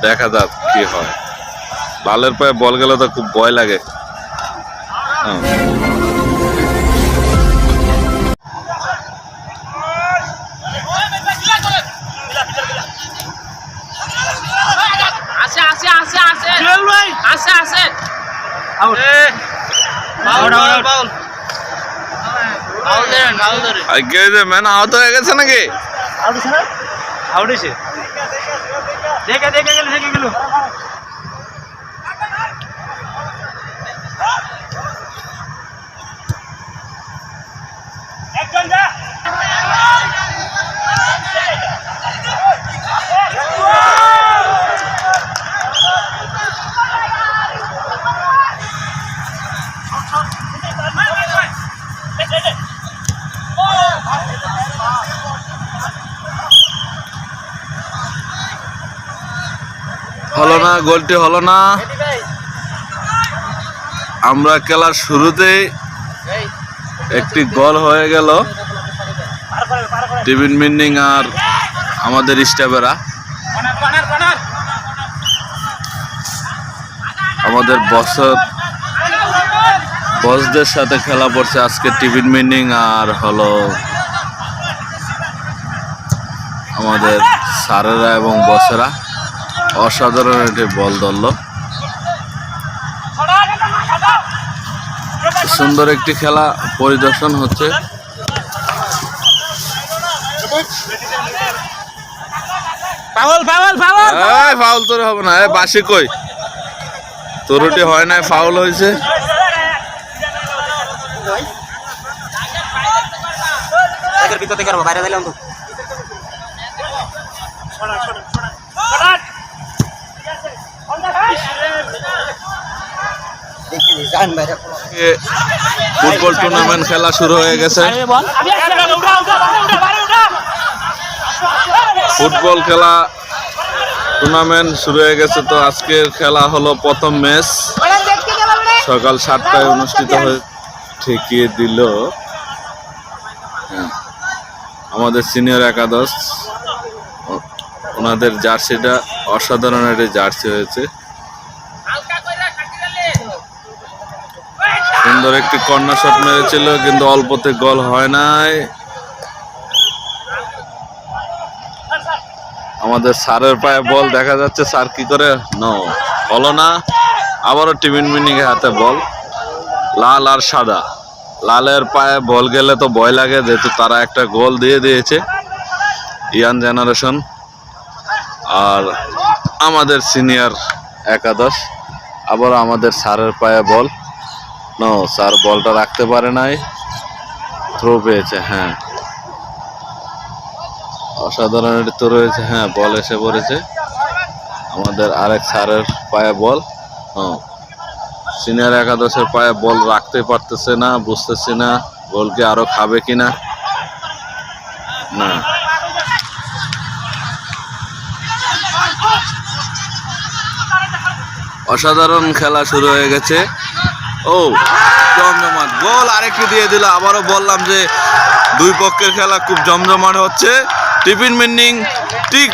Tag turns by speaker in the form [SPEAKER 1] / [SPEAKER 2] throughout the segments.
[SPEAKER 1] দেখা যাক কি হয়। লালের পায়ে বল গেলে তো খুব ভয় লাগে। ম্যান আহত হয়ে গেছে নাকি? হলো না, গোলটি হলো না। আমরা খেলার শুরুতেই একটি গোল হয়ে গেল টিবিন মিন্ডিং আর আমাদের স্টাফেরা। আমাদের বসদের সাথে খেলা পড়ছে আজকে টিবিন মিন্ডিং আর হলো আমাদের স্যারেরা এবং বসেরা। অসাধারণ একটি বল ধরল। সুন্দর একটি খেলা পরিদর্শন হচ্ছে। ফাউল তোর হবে না, বাসি কই তোরটি হয় না, ফাউল হয়েছে। ফুটবল টুর্নামেন্ট খেলা শুরু হয়ে গেছে। ফুটবল খেলা টুর্নামেন্ট শুরু হয়ে গেছে। তো আজকের খেলা হলো প্রথম ম্যাচ, সকাল 7টায় অনুষ্ঠিত হয়ে ঠেকিয়ে দিল আমাদের সিনিয়র একাদশ। ওনাদের জার্সিটা অসাধারণ একটি জার্সি হয়েছে। সুন্দর একটি কর্নার শট মেরেছিল কিন্তু অল্পতে গোল হয় নাই। আমাদের স্যারের পায়ে বল দেখা যাচ্ছে, স্যার কি করে হলো না। আবারও টিবিন মিন্ডিং এর হাতে বল, লাল আর সাদা। লালের পায়ে বল গেলে তো ভয় লাগে, যেহেতু তারা একটা গোল দিয়ে দিয়েছে ইয়াং জেনারেশন। আর আমাদের সিনিয়র একাদশ আবারও আমাদের স্যারের পায়ে বল। স্যার বলটা রাখতে পারে নাই, থ্রো পেয়েছে। হ্যাঁ, অসাধারণ এটি তো রয়েছে। হ্যাঁ, বল এসে পড়েছে আমাদের আরেক স্যারের পায়ে বল। সিনিয়র একাদশের পায়ে বল রাখতে পারতেছে না, বুঝতেছি না বলকে আরো খাবে কিনা। না, অসাধারণ খেলা শুরু হয়ে গেছে। ও জমজমাট গোল আরেকটি দিয়ে দিল। আবারও বললাম যে দুই পক্ষের খেলা খুব জমজমাট হচ্ছে। টিফিন মিন্ডিং ঠিক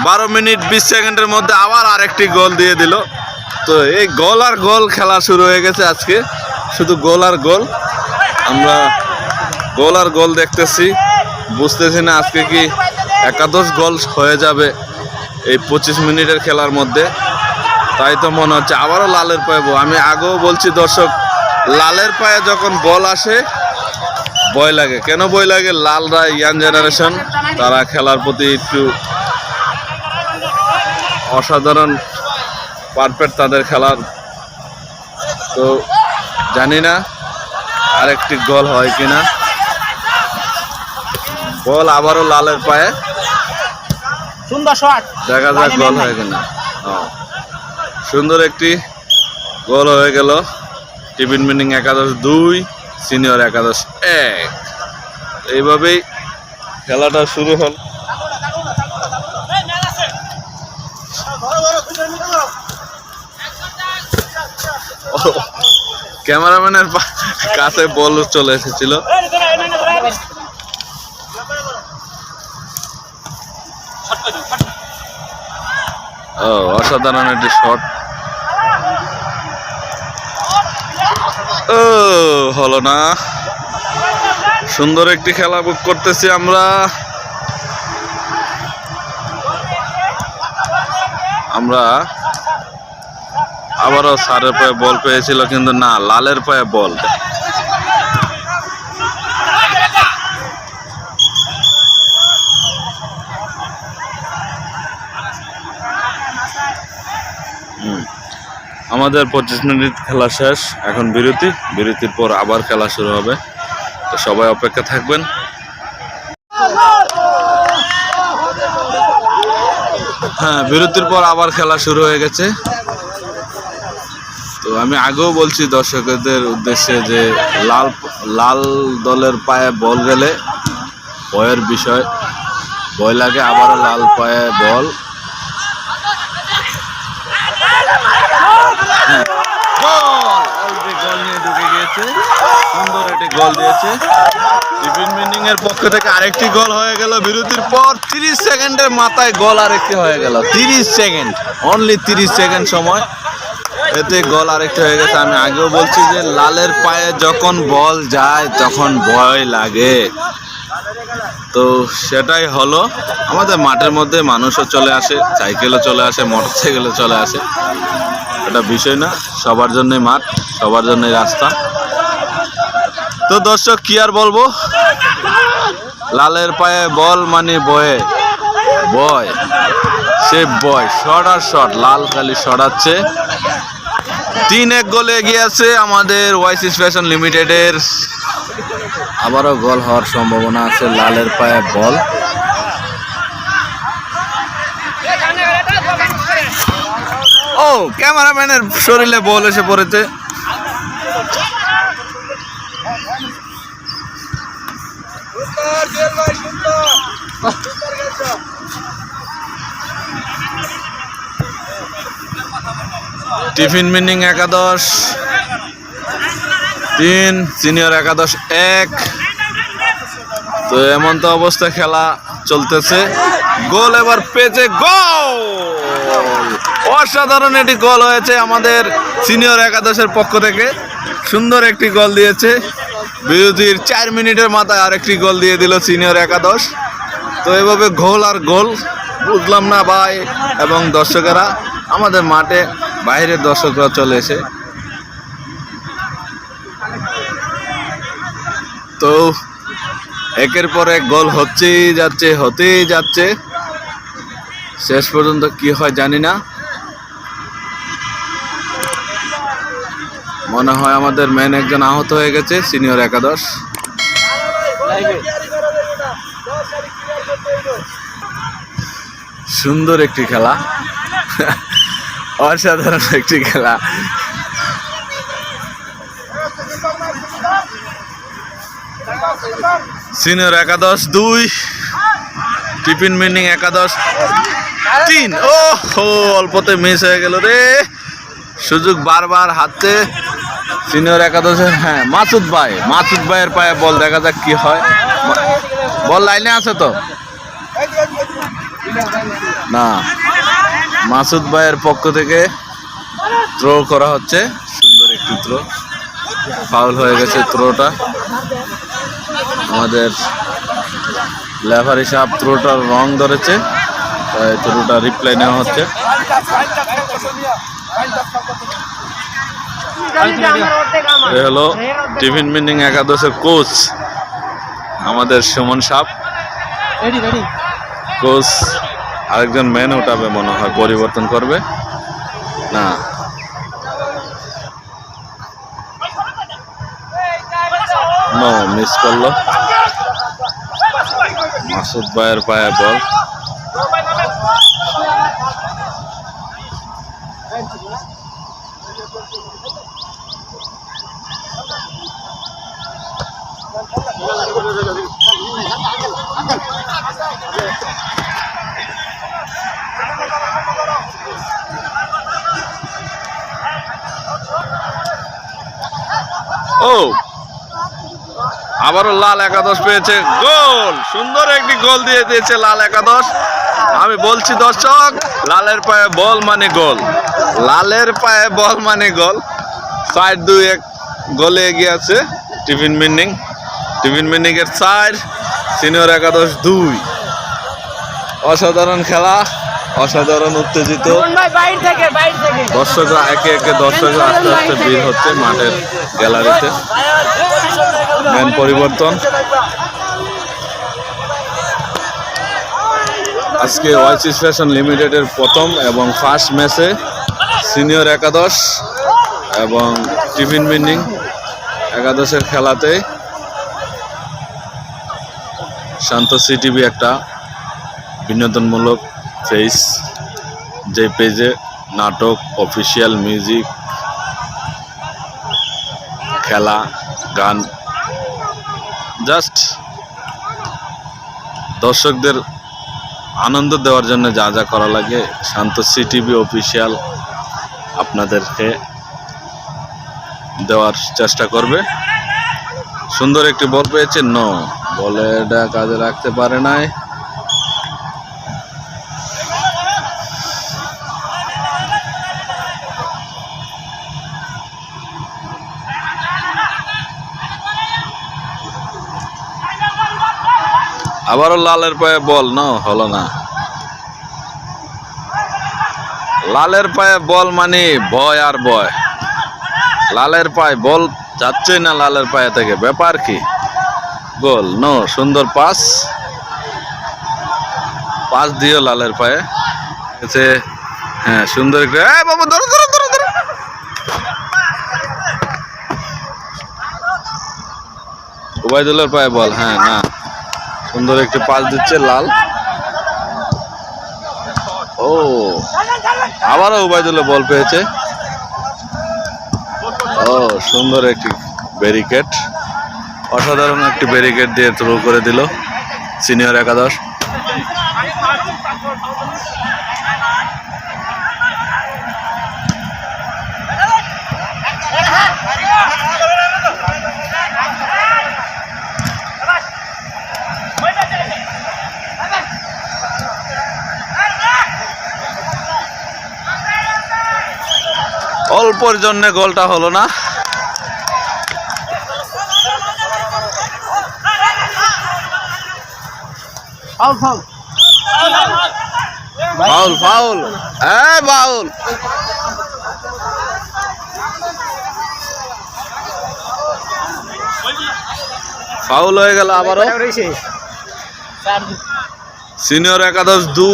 [SPEAKER 1] 12 মিনিট 20 সেকেন্ডের মধ্যে আবার আরেকটি গোল দিয়ে দিল। তো এই গোল আর গোল খেলা শুরু হয়ে গেছে আজকে, শুধু গোল আর গোল। আমরা গোল আর গোল দেখতেছি, বুঝতেছি না আজকে কি একাদশ গোল হয়ে যাবে এই 25 মিনিটের খেলার মধ্যে। তাই তো মনে হচ্ছে। আবারও লালের পায়ে বল। আমি আগেও বলছি দর্শক, লালের পায়ে যখন বল আসে ভয় লাগে। কেন ভয় লাগে? লালরা ইয়াং জেনারেশন, তারা খেলার প্রতি একটু অসাধারণ পারফেক্ট তাদের খেলার। তো জানি না আরেকটি গোল হয় কিনা। বল আবারও লালের পায়ে,
[SPEAKER 2] সুন্দর শট,
[SPEAKER 1] দেখা যাক গোল হয় কিনা। সুন্দর একটি গোল হয়ে গেল। টিফিন মিন্ডিং একাদশ 2, সিনিয়র একাদশ 1। এইভাবেই খেলাটা শুরু হল। ক্যামেরাম্যানের কাছে বল চলে এসেছিল। ও অসাধারণ একটি শট। ও হলো না। সুন্দর একটি খেলা বুক করতেছি আমরা। আবারও সারের পায়ে বল পেয়েছিল, কিন্তু না, লালের পায়ে বল। আমাদের 25 মিনিট খেলা শেষ, এখন বিরতি। বিরতির পর আবার খেলা শুরু হবে, তো সবাই অপেক্ষা থাকবেন। হ্যাঁ, বিরতির পর আবার খেলা শুরু হয়ে গেছে। তো আমি আগেও বলছি দর্শকদের উদ্দেশ্যে যে লাল দলের পায়ে বল গেলে ভয়ের বিষয়, ভয় লাগে। আবারও লাল পায়ে বল। গোল নিয়ে ঢুকে গিয়েছে, সুন্দর একটি গোল দিয়েছে। টিফিন মিনিং এর পক্ষ থেকে আরেকটি গোল হয়ে গেল বিরতির পর। 30 সেকেন্ডের মাথায় গোল আরেকটি হয়ে গেল। 30 সেকেন্ড, অনলি 30 সেকেন্ড সময়, এতে গোল আরেকটি হয়ে গেছে। আমি আগেও বলছি যে লালের পায়ে যখন বল যায় তখন ভয় লাগে। তো সেটাই হলো। আমাদের মাঠের মধ্যে মানুষও চলে আসে, সাইকেলও চলে আসে, মোটর সাইকেলও চলে আসে, এটা বিষয় না। সবার জন্যই মাঠ, সবার জন্যই রাস্তা। তো দর্শক কি আর বলবো, লালের পায়ে বল মানে বয়, সে বয়, শট আর শট। লাল খালি সরাচ্ছে। 3-1 গোলে এগিয়ে আছে আমাদের ওয়াইসিস ফ্যাশন লিমিটেডের। আবারও গোল হওয়ার সম্ভাবনা আছে। লালের পায়ে বল। ও ক্যামেরাম্যানের শরীরে বল এসে পড়েছে। Tiffin meaning 11, 3, senior 11 1। তো এমন তো অবস্থা, খেলা চলতেছে। গোল এবার পেয়েছে, গোল! অসাধারণ একটি গোল হয়েছে আমাদের সিনিয়র 11-এর পক্ষ থেকে। সুন্দর একটি গোল দিয়েছে। বিরতির 4 মিনিটের মাথায় আরেকটি গোল দিয়ে দিল সিনিয়র 11। তো এভাবে গোল আর গোল, বুঝলাম না ভাই এবং দর্শকেরা। আমাদের মাঠে বাইরের দর্শকরা চলে এসে, তো একের পর এক গোল হতেই যাচ্ছে। শেষ পর্যন্ত কি হয় জানি না। মনে হয় আমাদের মেন একজন আহত হয়ে গেছে, সিনিয়র 11। সুন্দর একটি খেলা, অসাধারণ একটি খেলা। Senior 11 2, tiffin meaning 11 3। ও অল্পতে মিস হয়ে গেল রে। সুযোগ বারবার হাতে সিনিয়র 11। হ্যাঁ, মাসুদ ভাইয়ের পায়ে বল। দেখা যাক কি হয়। বল লাইনে আছে তো না? মাসুদ ভাইয়ের পক্ষ থেকে থ্রো করা হচ্ছে। সুন্দর একটি থ্রো, ফাউল হয়ে গেছে থ্রোটা। আমাদের লেফারি সাহেব থ্রোটার রং ধরেছে, তাই থ্রোটা রিপ্লাই নেওয়া হচ্ছে। এ হলো টিফিন মিনিং 11-এর কোচ আমাদের সুমন সাহেব। কোচ আরেকজন ম্যান উঠাবে মনে হয়, পরিবর্তন করবে না। মিস করলো। মাসুদ ভাইয়ের পায়ে বল। ও আবারও লাল 11 পেয়েছে, গোল! সুন্দর একটি গোল দিয়ে দিয়েছে লাল 11। আমি বলছি দর্শক, লালের পায়ে বল মানে গোল, লালের পায়ে বল মানে গোল। 4-2 গোলে এগিয়ে আছে টিফিন মিনিং। টিফিন মিনিং এর 4, সিনিয়র একাদশ 2। অসাধারণ খেলা, অসাধারণ উত্তেজিত। দর্শকরা একে একে দর্শকরা আস্তে আস্তে ভিড় হচ্ছে মাঠের গ্যালারিতে। মেন পরিবর্তন আজকে ওয়াইসিস ফ্যাশন লিমিটেডের প্রথম এবং ফার্স্ট ম্যাচে সিনিয়র একাদশ এবং টিফিন মিনিং একাদশের খেলাতে শান্ত সিটিভি একটা বিনোদনমূলক পেজ, যে পেজে নাটক, অফিসিয়াল মিউজিক, খেলা, গান, জাস্ট দর্শকদের আনন্দ দেওয়ার জন্য যা যা করা লাগে শান্ত সিটিভি অফিসিয়াল আপনাদেরকে দেওয়ার চেষ্টা করবে। সুন্দর একটি বল পেয়েছে, বলে এটা কাজে রাখতে পারে নাই। আবারও লালের পায়ে বল, হলো না। লালের পায়ে বল মানে ভয় আর ভয়। লালের পায়ে বল যাচ্ছে না লালের পায়ে থেকে, ব্যাপার কি? গোল, সুন্দর পাস দিও লালের পায়ে। হ্যাঁ, সুন্দর একটা, বাবা ধরো ধরো ধরো ধরো। ওবায়দুলের পায়ে বল, হ্যাঁ না, সুন্দর একটি পাস দিচ্ছে লাল। ও, আবারও ওবায়দুল্লাহ বল পেয়েছে। ও, সুন্দর একটি ব্যারিকেড, অসাধারণ একটি ব্যারিকেড দিয়ে থ্রো করে দিল সিনিয়র একাদশ। অল্পর জন্য গোলটা হলো না। Foul foul, foul. ফাউল হয়ে গেল আবারও। সিনিয়র একাদশ 2,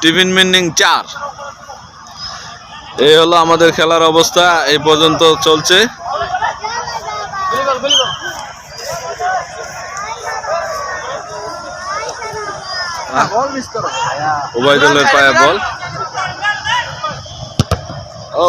[SPEAKER 1] টিফিন মিনিং 4। এই হলো আমাদের খেলার অবস্থা, এই পর্যন্ত চলছে। ওবায়দুলের পায়ে বল, ও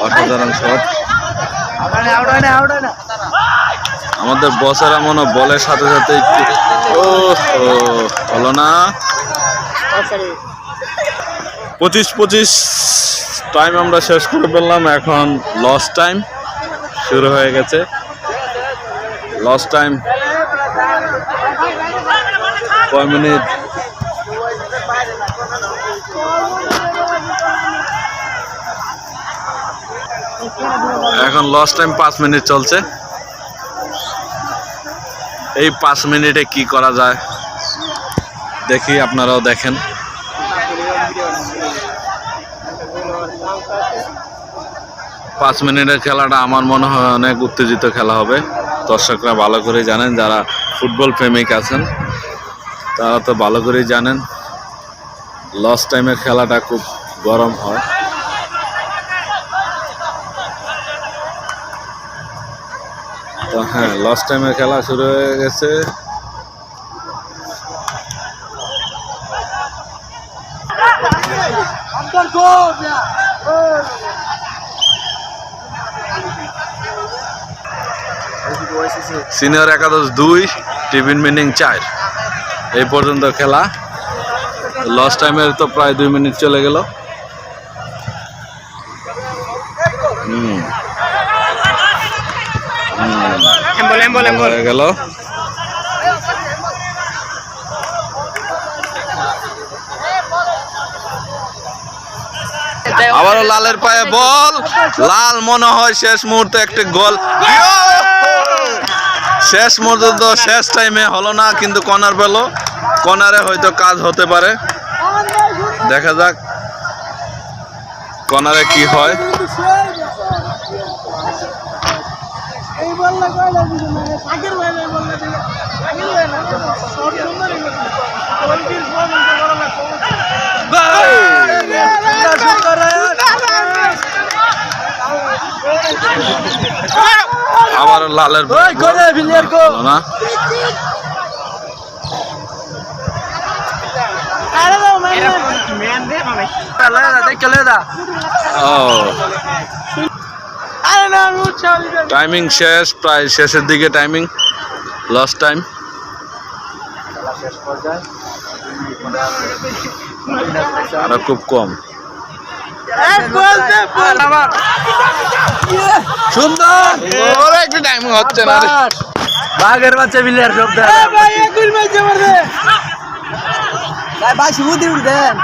[SPEAKER 1] অসাধারণ শট। আমাদের বসেরা মনে বলের সাথে সাথে একটু হলো না। 25-25 টাইম আমরা শেষ করে ফেললাম। এখন লস টাইম শুরু হয়ে গেছে। লস টাইম কয় মিনিট? এখন লস টাইম 5 মিনিট চলছে। এই 5 মিনিটে কি করা যায় দেখি, আপনারাও দেখেন। পাঁচ মিনিটের খেলাটা আমার মনে হয় অনেক উত্তেজিত খেলা হবে। দর্শকরা ভালো করে জানেন, যারা ফুটবল প্রেমিক আছেন তারা তো ভালো করেই জানেন লস টাইমের খেলাটা খুব গরম হয়। তো হ্যাঁ, লস টাইমের খেলা শুরু হয়ে গেছে। সিনিয়র একাদশ 2, টিফিন মিনিং 4। এই পর্যন্ত খেলা। লস টাইমের তো প্রায় 2 মিনিট চলে গেল। হয়ে গেল। আবারও লালের পায়ে বল, লাল মনে হয় শেষ মুহূর্তে একটা গোল, শেষ মুহূর্তে শেষ টাইমে হলো না, কিন্তু কর্নার পেল, কর্নারে হয়তো কাজ হতে পারে, দেখা যাক কর্নারে কি হয়। আবার লালের না, টাইমিং শেষ, প্রায় শেষের দিকে টাইমিং, লাস্ট টাইম। আরো খুব কম,
[SPEAKER 2] সুন্দর
[SPEAKER 1] একটু টাইমিং হচ্ছে না,
[SPEAKER 2] বাঘের বাচ্চা বিলিয়ার শব্দ ভাই শুধু দেন